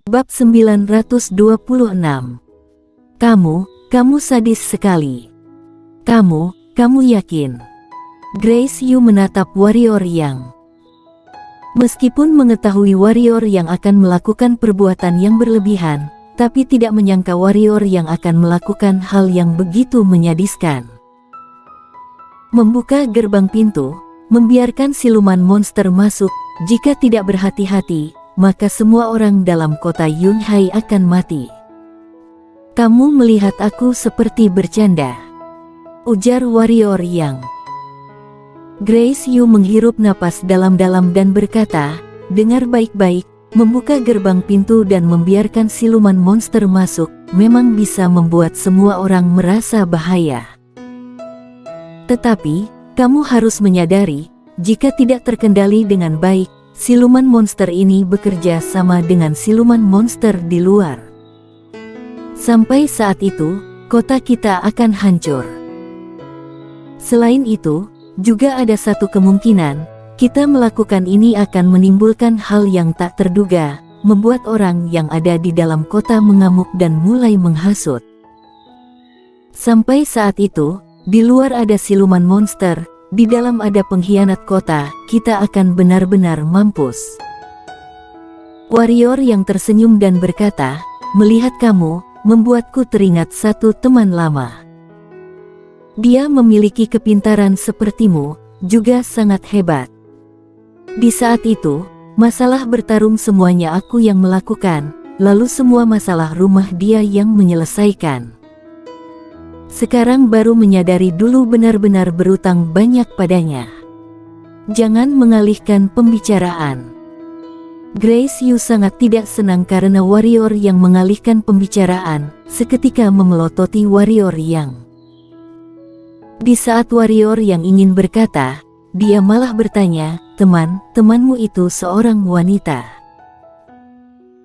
Bab 926. Kamu sadis sekali. Kamu yakin? Grace Yu menatap warrior Yang. Meskipun mengetahui warrior yang akan melakukan perbuatan yang berlebihan, tapi tidak menyangka warrior yang akan melakukan hal yang begitu menyadiskan. Membuka gerbang pintu, membiarkan siluman monster masuk. Jika tidak berhati-hati, maka semua orang dalam kota Yunhai akan mati. Kamu melihat aku seperti bercanda, ujar warrior Yang. Grace Yu menghirup napas dalam-dalam dan berkata, dengar baik-baik, membuka gerbang pintu dan membiarkan siluman monster masuk, memang bisa membuat semua orang merasa bahaya. Tetapi, kamu harus menyadari, jika tidak terkendali dengan baik, siluman monster ini bekerja sama dengan siluman monster di luar. Sampai saat itu, kota kita akan hancur. Selain itu, juga ada satu kemungkinan, kita melakukan ini akan menimbulkan hal yang tak terduga, membuat orang yang ada di dalam kota mengamuk dan mulai menghasut. Sampai saat itu, di luar ada siluman monster, di dalam ada pengkhianat kota, kita akan benar-benar mampus. Warrior yang tersenyum dan berkata, melihat kamu, membuatku teringat satu teman lama. Dia memiliki kepintaran sepertimu, juga sangat hebat. Di saat itu, masalah bertarung semuanya aku yang melakukan, lalu semua masalah rumah dia yang menyelesaikan. Sekarang baru menyadari dulu benar-benar berutang banyak padanya. Jangan mengalihkan pembicaraan. Grace Yu sangat tidak senang karena warrior yang mengalihkan pembicaraan, seketika memelototi warrior Yang. Di saat warrior yang ingin berkata, dia malah bertanya, temanmu itu seorang wanita.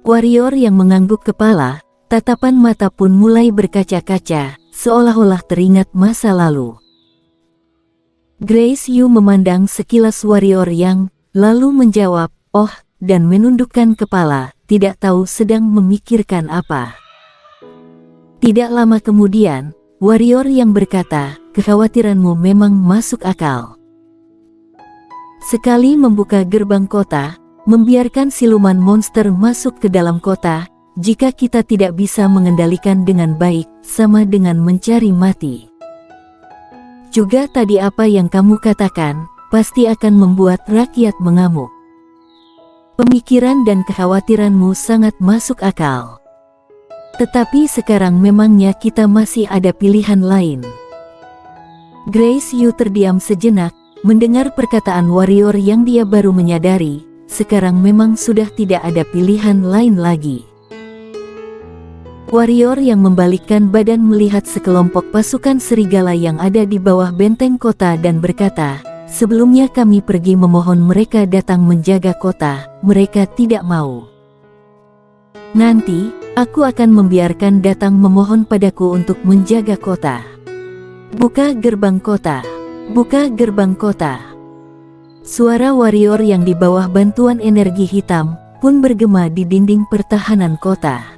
Warrior yang mengangguk kepala, tatapan mata pun mulai berkaca-kaca, seolah-olah teringat masa lalu. Grace Yu memandang sekilas warrior Yang, lalu menjawab, oh, dan menundukkan kepala, tidak tahu sedang memikirkan apa. Tidak lama kemudian, warrior yang berkata, kekhawatiranmu memang masuk akal. Sekali membuka gerbang kota, membiarkan siluman monster masuk ke dalam kota, jika kita tidak bisa mengendalikan dengan baik, sama dengan mencari mati. Juga tadi apa yang kamu katakan, pasti akan membuat rakyat mengamuk. Pemikiran dan kekhawatiranmu sangat masuk akal. Tetapi sekarang memangnya kita masih ada pilihan lain. Grace Yu terdiam sejenak, mendengar perkataan warrior yang dia baru menyadari, sekarang memang sudah tidak ada pilihan lain lagi. Warrior yang membalikkan badan melihat sekelompok pasukan serigala yang ada di bawah benteng kota dan berkata, sebelumnya kami pergi memohon mereka datang menjaga kota, mereka tidak mau. Nanti, aku akan membiarkan datang memohon padaku untuk menjaga kota. Buka gerbang kota. Buka gerbang kota. Suara warrior yang di bawah bantuan energi hitam pun bergema di dinding pertahanan kota.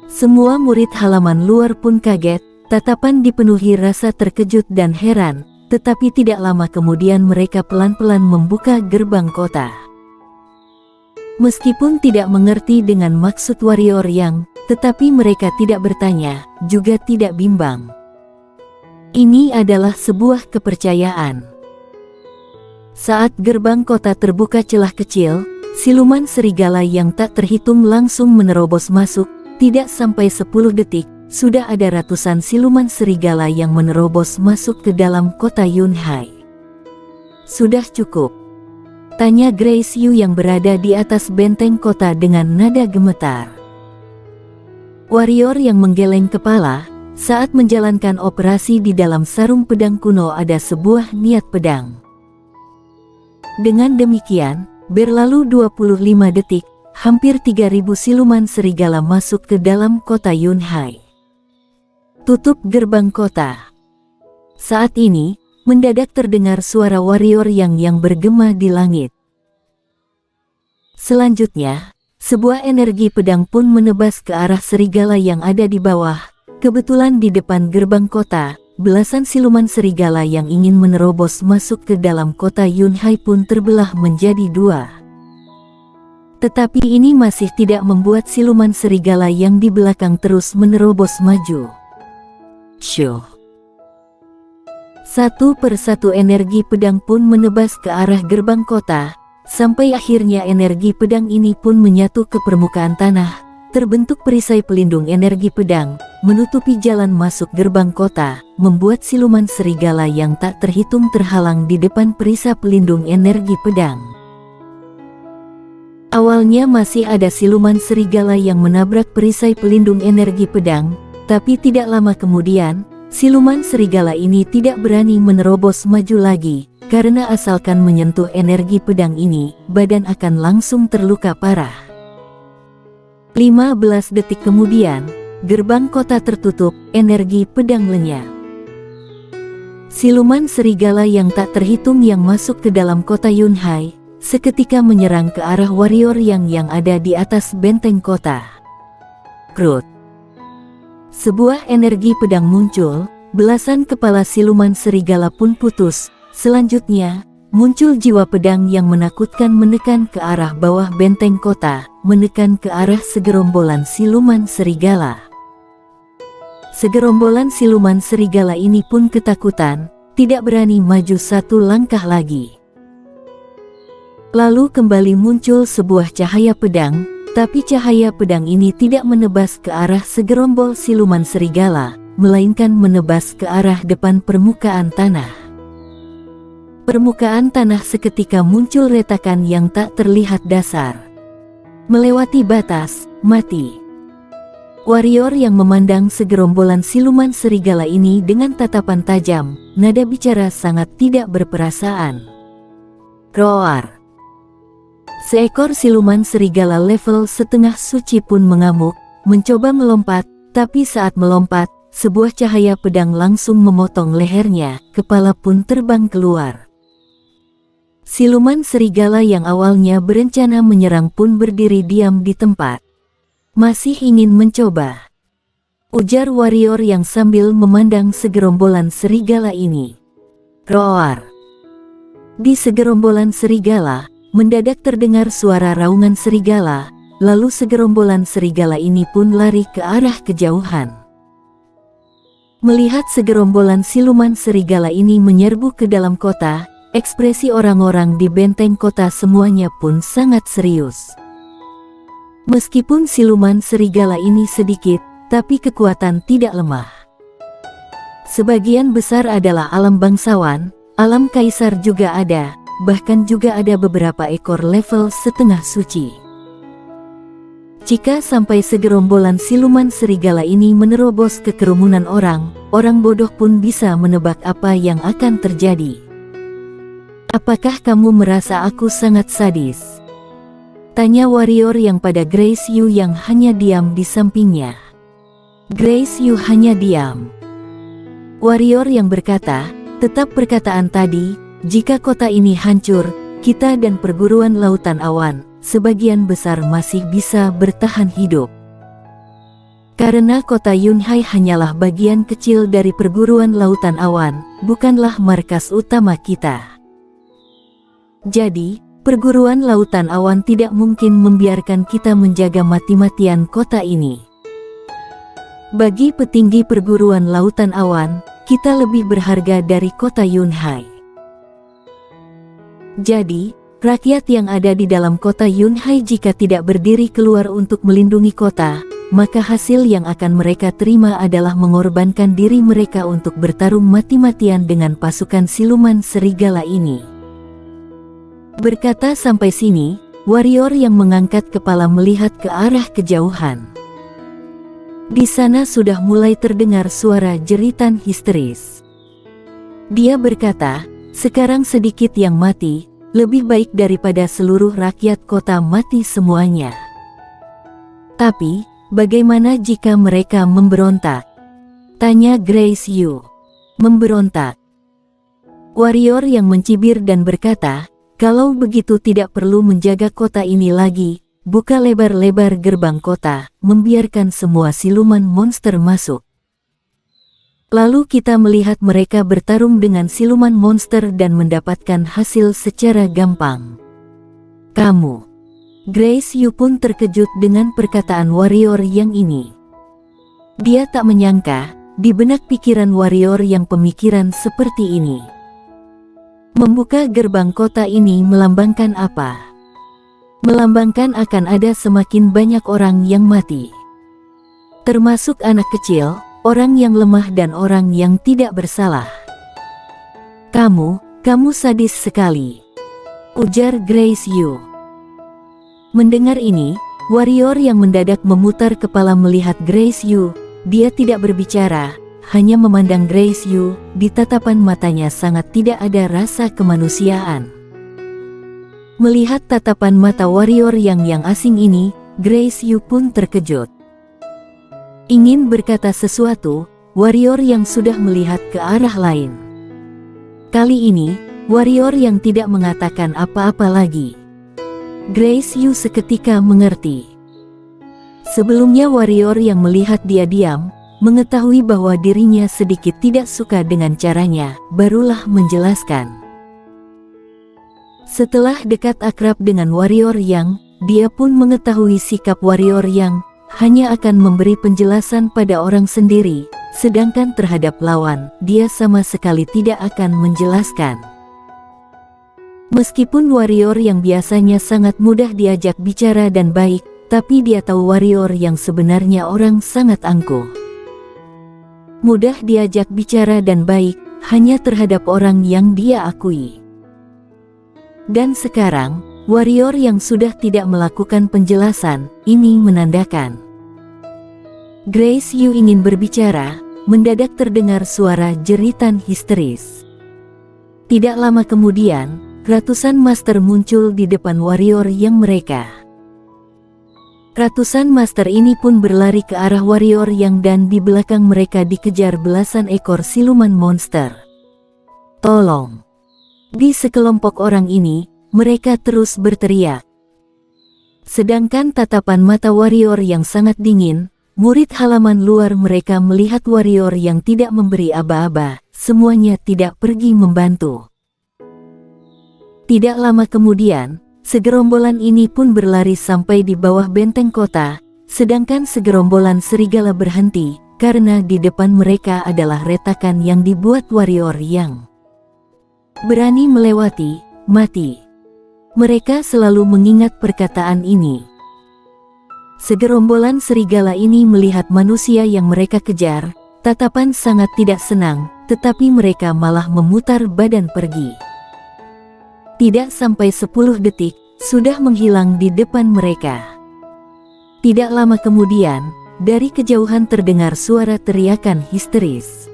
Semua murid halaman luar pun kaget, tatapan dipenuhi rasa terkejut dan heran, tetapi tidak lama kemudian mereka pelan-pelan membuka gerbang kota. Meskipun tidak mengerti dengan maksud warrior Yang, tetapi mereka tidak bertanya, juga tidak bimbang. Ini adalah sebuah kepercayaan. Saat gerbang kota terbuka celah kecil, siluman serigala yang tak terhitung langsung menerobos masuk. Tidak sampai 10 detik, sudah ada ratusan siluman serigala yang menerobos masuk ke dalam kota Yunhai. Sudah cukup? Tanya Grace Yu yang berada di atas benteng kota dengan nada gemetar. Warrior yang menggeleng kepala, saat menjalankan operasi di dalam sarung pedang kuno ada sebuah niat pedang. Dengan demikian, berlalu 25 detik, hampir 3.000 siluman serigala masuk ke dalam kota Yunhai. Tutup gerbang kota. Saat ini, mendadak terdengar suara warrior yang bergema di langit. Selanjutnya, Sebuah energi pedang pun menebas ke arah serigala yang ada di bawah. Kebetulan di depan gerbang kota, belasan siluman serigala yang ingin menerobos masuk ke dalam kota Yunhai pun terbelah menjadi dua. Tetapi ini masih tidak membuat siluman serigala yang di belakang terus menerobos maju. Syuh. Satu persatu energi pedang pun menebas ke arah gerbang kota, sampai akhirnya energi pedang ini pun menyatu ke permukaan tanah. Terbentuk perisai pelindung energi pedang, menutupi jalan masuk gerbang kota, membuat siluman serigala yang tak terhitung terhalang di depan perisai pelindung energi pedang. Awalnya masih ada siluman serigala yang menabrak perisai pelindung energi pedang, tapi tidak lama kemudian, siluman serigala ini tidak berani menerobos maju lagi, karena asalkan menyentuh energi pedang ini, badan akan langsung terluka parah. 15 detik kemudian, gerbang kota tertutup, energi pedang lenyap. Siluman serigala yang tak terhitung yang masuk ke dalam kota Yunhai, seketika menyerang ke arah warrior yang ada di atas benteng kota. Krut. Sebuah energi pedang muncul, belasan kepala siluman serigala pun putus. Selanjutnya, muncul jiwa pedang yang menakutkan menekan ke arah bawah benteng kota, menekan ke arah segerombolan siluman serigala. Segerombolan siluman serigala ini pun ketakutan, tidak berani maju satu langkah lagi. Lalu kembali muncul sebuah cahaya pedang, tapi cahaya pedang ini tidak menebas ke arah segerombol siluman serigala, melainkan menebas ke arah depan permukaan tanah. Permukaan tanah seketika muncul retakan yang tak terlihat dasar. Melewati batas, mati. Warrior yang memandang segerombolan siluman serigala ini dengan tatapan tajam, nada bicara sangat tidak berperasaan. Roar. Seekor siluman serigala level setengah suci pun mengamuk, mencoba melompat, tapi saat melompat, sebuah cahaya pedang langsung memotong lehernya, kepala pun terbang keluar. Siluman serigala yang awalnya berencana menyerang pun berdiri diam di tempat. Masih ingin mencoba, ujar warrior yang sambil memandang segerombolan serigala ini. Roar. Di segerombolan serigala, mendadak terdengar suara raungan serigala, lalu segerombolan serigala ini pun lari ke arah kejauhan. Melihat segerombolan siluman serigala ini menyerbu ke dalam kota, ekspresi orang-orang di benteng kota semuanya pun sangat serius. Meskipun siluman serigala ini sedikit, tapi kekuatan tidak lemah. Sebagian besar adalah alam bangsawan, alam kaisar juga ada, bahkan juga ada beberapa ekor level setengah suci. Jika sampai segerombolan siluman serigala ini menerobos ke kerumunan orang bodoh pun bisa menebak apa yang akan terjadi. Apakah kamu merasa aku sangat sadis? Tanya warrior yang pada Grace Yu yang hanya diam di sampingnya. Grace Yu hanya diam. Warrior yang berkata, tetap perkataan tadi, jika kota ini hancur, kita dan perguruan lautan awan, sebagian besar masih bisa bertahan hidup. Karena kota Yunhai hanyalah bagian kecil dari perguruan lautan awan, bukanlah markas utama kita. Jadi, perguruan lautan awan tidak mungkin membiarkan kita menjaga mati-matian kota ini. Bagi petinggi perguruan lautan awan, kita lebih berharga dari kota Yunhai. Jadi, rakyat yang ada di dalam kota Yunhai jika tidak berdiri keluar untuk melindungi kota, maka hasil yang akan mereka terima adalah mengorbankan diri mereka untuk bertarung mati-matian dengan pasukan siluman serigala ini. Berkata sampai sini, warrior yang mengangkat kepala melihat ke arah kejauhan. Di sana sudah mulai terdengar suara jeritan histeris. Dia berkata, sekarang sedikit yang mati, lebih baik daripada seluruh rakyat kota mati semuanya. Tapi, bagaimana jika mereka memberontak? Tanya Grace Yu. Memberontak. Warrior yang mencibir dan berkata, kalau begitu tidak perlu menjaga kota ini lagi, buka lebar-lebar gerbang kota, membiarkan semua siluman monster masuk. Lalu kita melihat mereka bertarung dengan siluman monster dan mendapatkan hasil secara gampang. Kamu. Grace Yu pun terkejut dengan perkataan warrior yang ini. Dia tak menyangka, di benak pikiran warrior yang pemikiran seperti ini. Membuka gerbang kota ini melambangkan apa? Melambangkan akan ada semakin banyak orang yang mati. Termasuk anak kecil, orang yang lemah dan orang yang tidak bersalah. Kamu sadis sekali, ujar Grace Yu. Mendengar ini, warrior yang mendadak memutar kepala melihat Grace Yu. Dia tidak berbicara, hanya memandang Grace Yu. Di tatapan matanya sangat tidak ada rasa kemanusiaan. Melihat tatapan mata warrior yang asing ini, Grace Yu pun terkejut. Ingin berkata sesuatu, warrior yang sudah melihat ke arah lain. Kali ini, warrior yang tidak mengatakan apa-apa lagi. Grace Yu seketika mengerti. Sebelumnya warrior yang melihat dia diam, mengetahui bahwa dirinya sedikit tidak suka dengan caranya, barulah menjelaskan. Setelah dekat akrab dengan warrior yang, dia pun mengetahui sikap warrior yang hanya akan memberi penjelasan pada orang sendiri, sedangkan terhadap lawan, dia sama sekali tidak akan menjelaskan. Meskipun warrior yang biasanya sangat mudah diajak bicara dan baik, tapi dia tahu warrior yang sebenarnya orang sangat angkuh. Mudah diajak bicara dan baik, hanya terhadap orang yang dia akui. Dan sekarang, warrior yang sudah tidak melakukan penjelasan, ini menandakan. Grace Yu ingin berbicara, mendadak terdengar suara jeritan histeris. Tidak lama kemudian, ratusan master muncul di depan warrior yang mereka. Ratusan master ini pun berlari ke arah warrior yang dan di belakang mereka dikejar belasan ekor siluman monster. Tolong! Di sekelompok orang ini, mereka terus berteriak. Sedangkan tatapan mata warrior yang sangat dingin, murid halaman luar mereka melihat warrior yang tidak memberi aba-aba, semuanya tidak pergi membantu. Tidak lama kemudian, segerombolan ini pun berlari sampai di bawah benteng kota, sedangkan segerombolan serigala berhenti, karena di depan mereka adalah retakan yang dibuat warrior yang berani melewati, mati. Mereka selalu mengingat perkataan ini. Segerombolan serigala ini melihat manusia yang mereka kejar, tatapan sangat tidak senang, tetapi mereka malah memutar badan pergi. Tidak sampai 10 detik, sudah menghilang di depan mereka. Tidak lama kemudian, dari kejauhan terdengar suara teriakan histeris.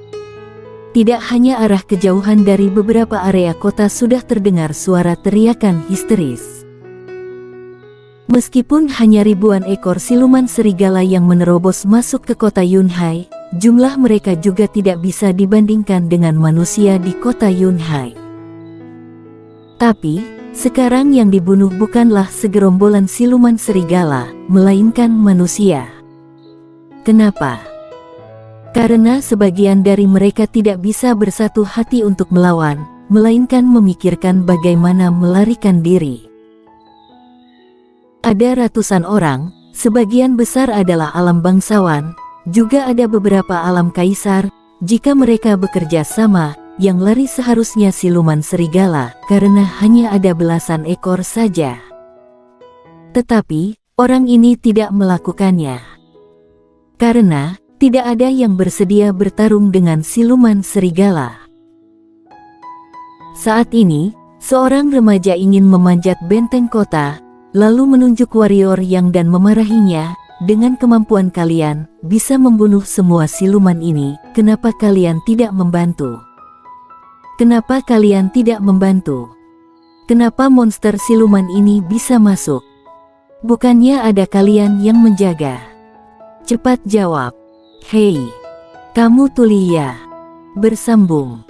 Tidak hanya arah kejauhan, dari beberapa area kota sudah terdengar suara teriakan histeris. Meskipun hanya ribuan ekor siluman serigala yang menerobos masuk ke kota Yunhai, jumlah mereka juga tidak bisa dibandingkan dengan manusia di kota Yunhai. Tapi, sekarang yang dibunuh bukanlah segerombolan siluman serigala, melainkan manusia. Kenapa? Karena sebagian dari mereka tidak bisa bersatu hati untuk melawan, melainkan memikirkan bagaimana melarikan diri. Ada ratusan orang, sebagian besar adalah alam bangsawan, juga ada beberapa alam kaisar. Jika mereka bekerja sama, yang lari seharusnya siluman serigala, karena hanya ada belasan ekor saja. Tetapi, orang ini tidak melakukannya. Karena tidak ada yang bersedia bertarung dengan siluman serigala. Saat ini, seorang remaja ingin memanjat benteng kota, lalu menunjuk warrior yang dan memarahinya, dengan kemampuan kalian, bisa membunuh semua siluman ini, kenapa kalian tidak membantu? Kenapa kalian tidak membantu? Kenapa monster siluman ini bisa masuk? Bukannya ada kalian yang menjaga? Cepat jawab. Hei, kamu Tulia. Bersambung.